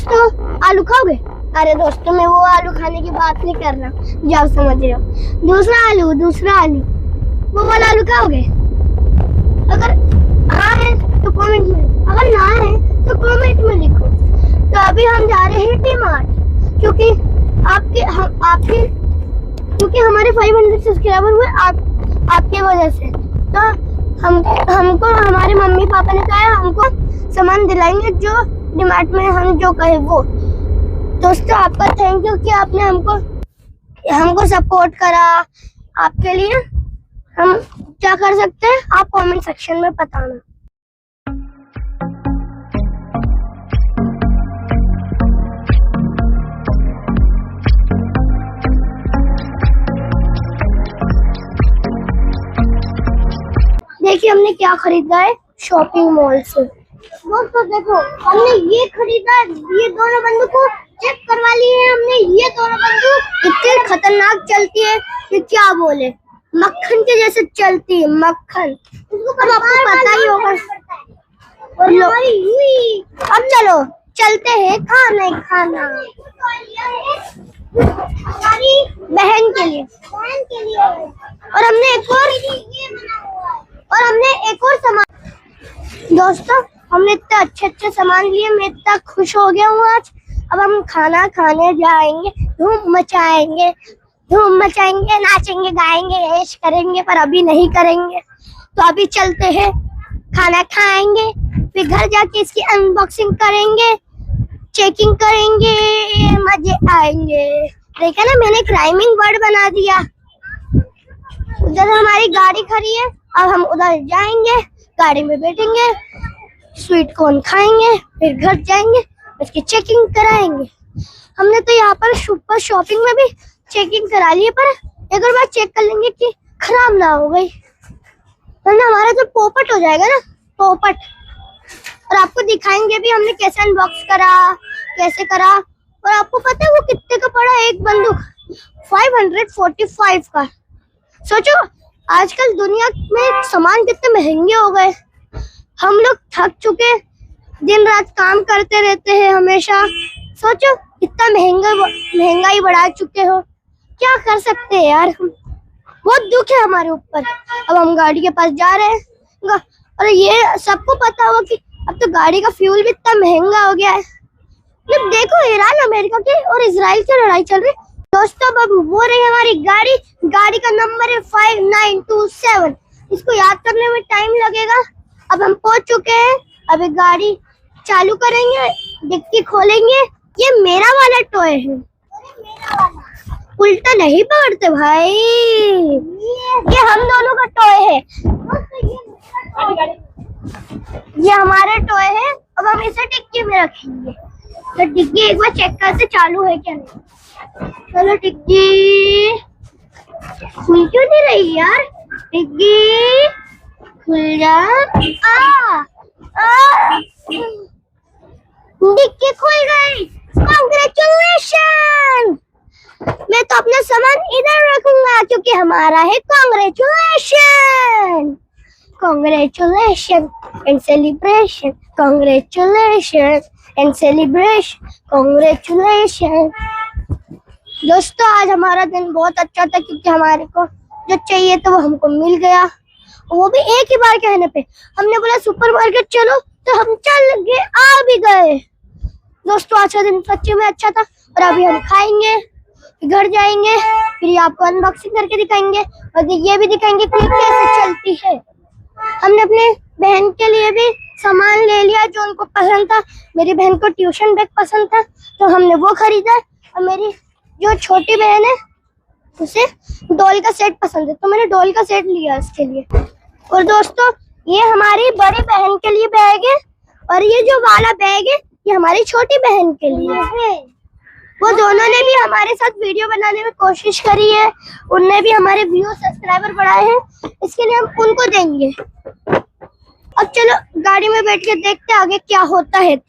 तो आलू खाओगे? अरे दोस्तों, मैं वो आलू खाने की बात नहीं कर रहा, जो आप समझ रहे हो। दूसरा आलू वो वाला आलू खाओगे? अगर हाँ है तो कमेंट में, अगर ना है तो कमेंट में लिखो। तो अभी हम जा रहे हैं डी-मार्ट, क्योंकि हमारे 500 सब्सक्राइबर हुए आपके वजह से। तो हमको हमारे मम्मी पापा ने कहा हमको सामान दिलाएंगे, जो डी-मार्ट में हम जो कहे वो। दोस्तों, आपका थैंक यू कि आपने हमको सपोर्ट करा। आपके लिए हम क्या कर सकते हैं, आप कमेंट सेक्शन में बताना। देखिए हमने क्या खरीदा है शॉपिंग मॉल से। दोस्तों देखो, हमने ये खरीदा, ये दोनों बंदूकों चेक करवा लिए हैं हमने। ये दोनों बंदूक इतनी खतरनाक चलती है कि क्या बोले, मक्खन के जैसे चलती है, मक्खन। अब आपको पता ही होगा। अब चलो चलते हैं खाना खाना हमारी बहन के लिए। और हमने एक और सामान। दोस्तों, हमने इतने अच्छे सामान लिए, मैं इतना खुश हो गया हूँ आज। अब हम खाना खाने जाएंगे, धूम मचाएंगे, नाचेंगे, गाएंगे, ऐश करेंगे, पर अभी नहीं करेंगे। तो अभी चलते हैं, खाना खाएंगे, फिर घर जाके इसकी अनबॉक्सिंग करेंगे, चेकिंग करेंगे, मजे आएंगे। देखा ना, मैंने एक राइमिंग वर्ड बना दिया। उधर हमारी गाड़ी खड़ी है, अब हम उधर जाएंगे, गाड़ी में बैठेंगे, स्वीट कॉर्न खाएंगे, फिर घर जाएंगे, उसकी चेकिंग कराएंगे। हमने तो यहाँ पर सुपर शॉपिंग में भी चेकिंग करा ली है, पर एक और बार चेक कर लेंगे कि खराब ना हो गई, वरना हमारा तो पोपट हो जाएगा ना, पोपट। और आपको दिखाएंगे भी हमने कैसे अनबॉक्स करा, कैसे करा। और आपको पता है वो कितने का पड़ा एक बंदूक? 545 का। सोचो आजकल दुनिया में सामान कितने महंगे हो गए। हम लोग थक चुके, दिन रात काम करते रहते हैं हमेशा। सोचो इतना महंगाई बढ़ा चुके हो, क्या कर सकते हैं यार। बहुत दुख है हमारे ऊपर। अब हम गाड़ी के पास जा रहे हैं, और ये सबको पता होगा कि अब तो गाड़ी का फ्यूल भी इतना महंगा हो गया है। जब देखो ईरान अमेरिका की और इजराइल की लड़ाई चल रही। दोस्तों, अब वो रही हमारी गाड़ी का नंबर है 5927। इसको याद करने में टाइम लगेगा। अब हम पहुंच चुके हैं, अभी गाड़ी चालू करेंगे, डिक्की खोलेंगे। ये मेरा वाला टॉय है, उल्टा नहीं पकड़ते भाई, ये हम दोनों का टॉय है। ये हमारा टॉय है। अब हम इसे डिक्की में रखेंगे। तो डिक्की एक बार चेक करते चालू है क्या नहीं। चलो डिक्की खुल क्यों नहीं रही यार? डिक्की खुल जा। डिक्की खुल गई। कांग्रेचुलेशन। मैं तो अपना सामान इधर रखूंगा क्योंकि हमारा है congratulation. Congratulation and celebration, congratulation and celebration, congratulation. दोस्तों, आज हमारा दिन बहुत अच्छा था क्योंकि हमारे को जो चाहिए था वो हमको मिल गया, वो भी एक ही बार कहने पे। हमने बोला सुपरमार्केट चलो, तो हम चल गए, आ भी गए। दोस्तों, आज का दिन सच्ची में अच्छा था। और अभी हम खाएंगे, घर जाएंगे, फिर आपको अनबॉक्सिंग करके दिखाएंगे और ये भी दिखाएंगे कि कैसे चलती है। हमने अपने बहन के लिए भी सामान ले लिया जो उनको पसंद था। मेरी बहन को ट्यूशन बैग पसंद था तो हमने वो खरीदा। और मेरी जो छोटी बहन है उसे डॉल का सेट पसंद है तो मैंने डॉल का सेट लिया उसके लिए। और दोस्तों, ये हमारी बड़ी बहन के लिए बैग है और ये जो वाला बैग है ये हमारी छोटी बहन के लिए है। वो दोनों ने भी हमारे साथ वीडियो बनाने में कोशिश करी है, उनने भी हमारे व्यूज सब्सक्राइबर बढ़ाए हैं, इसके लिए हम उनको देंगे। अब चलो गाड़ी में बैठ के देखते आगे क्या होता है। तो